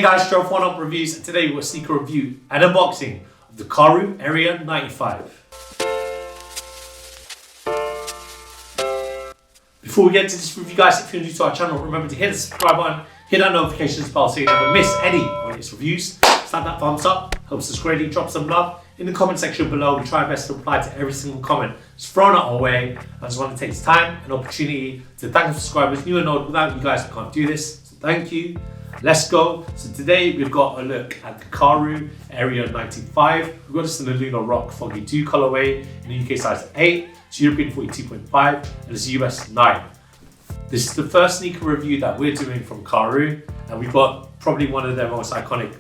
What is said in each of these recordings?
guys, Gerald from Oneupreviewz, and today we're a sneaker review and unboxing of the KARHU Aria 95. Before we get into this review, guys, if you're new to our channel, remember to hit the subscribe button, hit that notifications bell so you never miss any of its reviews. Slap that thumbs up, helps us greatly. Drop some love in the comment section below. We try our best to reply to every single comment that's thrown our way. I just want to take this time and opportunity to thank the subscribers, new and old. Without you guys, we can't do this. So thank you. Let's go. So today we've got a look at the KARHU Aria 95. We've got this in the Lunar Rock Foggy 2 colorway in the UK size 8, it's European 42.5, and it's US 9. This is the first sneaker review that we're doing from KARHU, and we've got probably one of their most iconic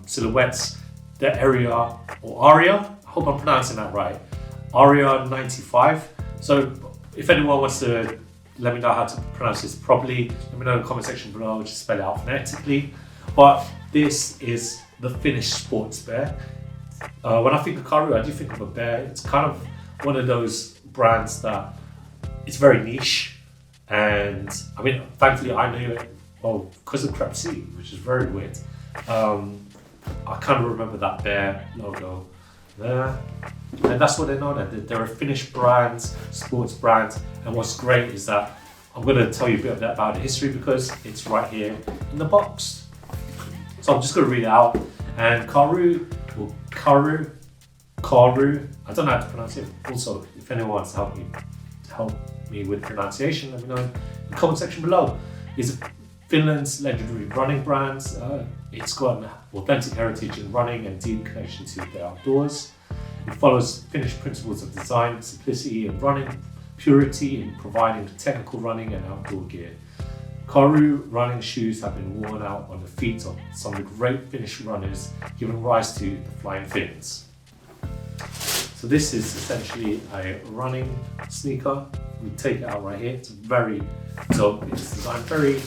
silhouettes, the Aria or Aria. I hope I'm pronouncing that right. Aria 95. So if anyone wants to let me know how to pronounce this properly, let me know in the comment section below. I'll just spell it out phonetically. But this is the Finnish sports bear. When I think of KARHU, I do think of a bear. It's kind of one of those brands that it's very niche. And I mean, thankfully I knew it, well, because of Crep C, which is very weird. I kind of remember that bear logo there. And that's what they're known as. They're a Finnish brand, sports brand. And what's great is that I'm going to tell you a bit about the history because it's right here in the box. So I'm just going to read it out. And KARHU, or KARHU, I don't know how to pronounce it. Also, if anyone wants to help me with pronunciation, let me know in the comment section below. It's Finland's legendary running brand. It's got an authentic heritage in running and deep connection to the outdoors. It follows Finnish principles of design, simplicity in running, purity in providing technical running and outdoor gear. KARHU running shoes have been worn out on the feet of some of the great Finnish runners, giving rise to the Flying Finns. So this is essentially a running sneaker. We take it out right here. It's very dope. It's designed very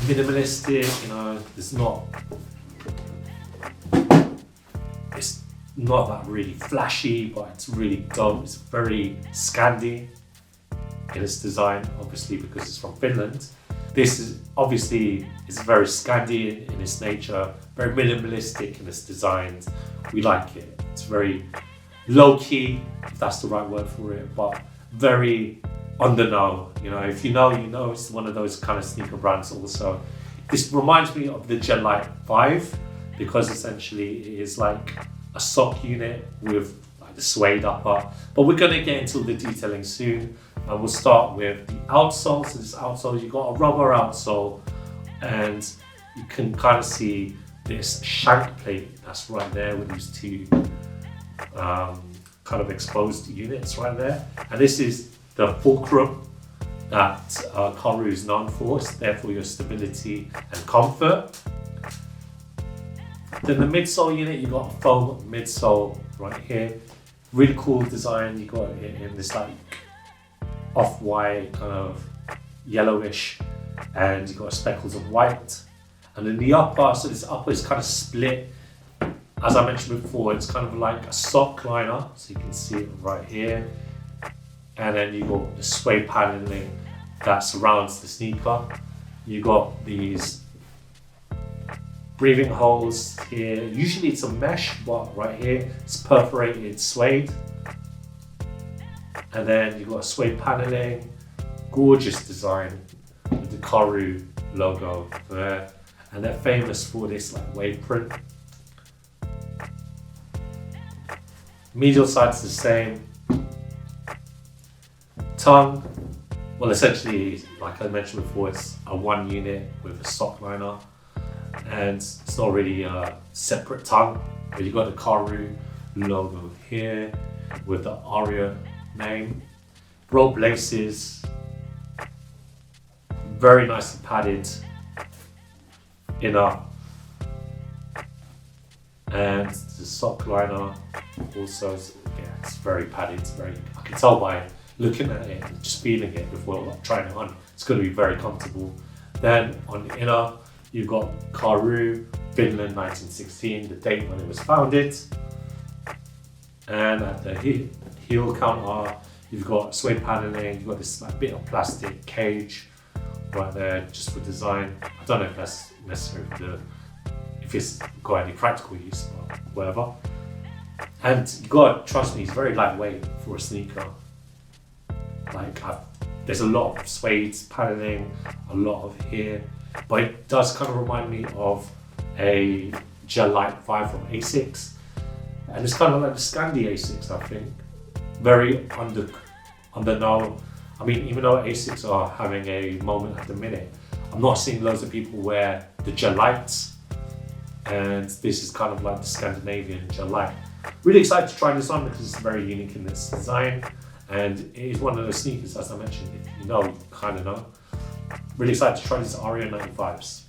minimalistic, it's not that really flashy, but it's really dope. It's very Scandi in its design, obviously because it's from Finland. This is obviously very Scandi in its nature, very minimalistic in its design. We like it. It's very low-key, if that's the right word for it, but very on the know. If you know, you know. It's one of those kind of sneaker brands also. This reminds me of the Gerald 5 because essentially it is like a sock unit with like the suede upper. But we're going to get into the detailing soon. And we'll start with the outsole. So this outsole, you've got a rubber outsole and you can kind of see this shank plate that's right there with these two kind of exposed units right there. And this is the fulcrum that KARHU is known for. It's there for your stability and comfort. Then the midsole unit, you've got a foam midsole right here. Really cool design. You got it in this like off-white, kind of yellowish, and you've got speckles of white. And then the upper, so this upper is kind of split. As I mentioned before, it's kind of like a sock liner, so you can see it right here. And then you got the suede paneling that surrounds the sneaker. You got these breathing holes here. Usually it's a mesh, but right here it's perforated suede. And then you got a suede paneling, gorgeous design with the KARHU logo there. And they're famous for this like wave print. Medial side's the same. Tongue, well, essentially, like I mentioned before, it's a one unit with a sock liner, and it's not really a separate tongue, but you've got the KARHU logo here with the Aria name. Rope laces, very nicely padded inner, and the sock liner also, it's very padded. I can tell by looking at it and just feeling it before trying it on, it's going to be very comfortable. Then on the inner, you've got KARHU, Finland 1916, the date when it was founded. And at the heel counter, you've got suede paneling, you've got this like bit of plastic cage right there just for design. I don't know if that's necessary if it's got any practical use, but whatever. And you gotta trust me, it's very lightweight for a sneaker. Like, there's a lot of suede paneling, a lot of here, but it does kind of remind me of a gel-like vibe from Asics. And it's kind of like the Scandi Asics, I think. Very under-known. I mean, even though Asics are having a moment at the minute, I'm not seeing loads of people wear the gel-lights. And this is kind of like the Scandinavian gel-light. Really excited to try this on because it's very unique in its design. And it is one of those sneakers, as I mentioned, if you know, you kind of know. Really excited to try these Aria 95s.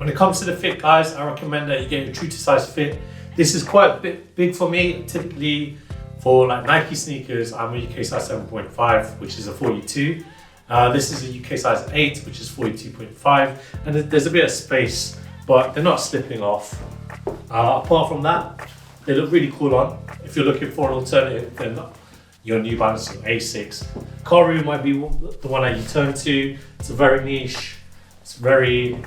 When it comes to the fit, guys, I recommend that you get a true to size fit. This is quite a bit big for me. Typically for like Nike sneakers, I'm a UK size 7.5, which is a 42. This is a UK size 8, which is 42.5. And there's a bit of space, but they're not slipping off. Apart from that, they look really cool on. If you're looking for an alternative, then your New Balance or Asics. KARHU might be the one that you turn to. It's a very niche. It's very,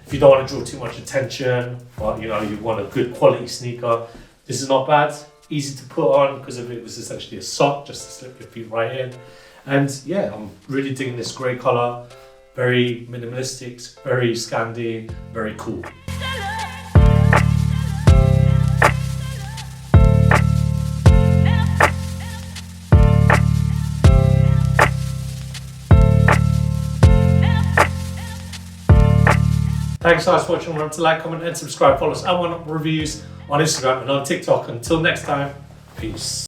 if you don't want to draw too much attention, but you know, you want a good quality sneaker, this is not bad. Easy to put on because it was essentially a sock just to slip your feet right in. And yeah, I'm really digging this grey colour. Very minimalistic, very Scandi, very cool. Thanks guys for watching. Remember to like, comment and subscribe. Follow us at Oneupreviewz on Instagram and on TikTok. Until next time, peace.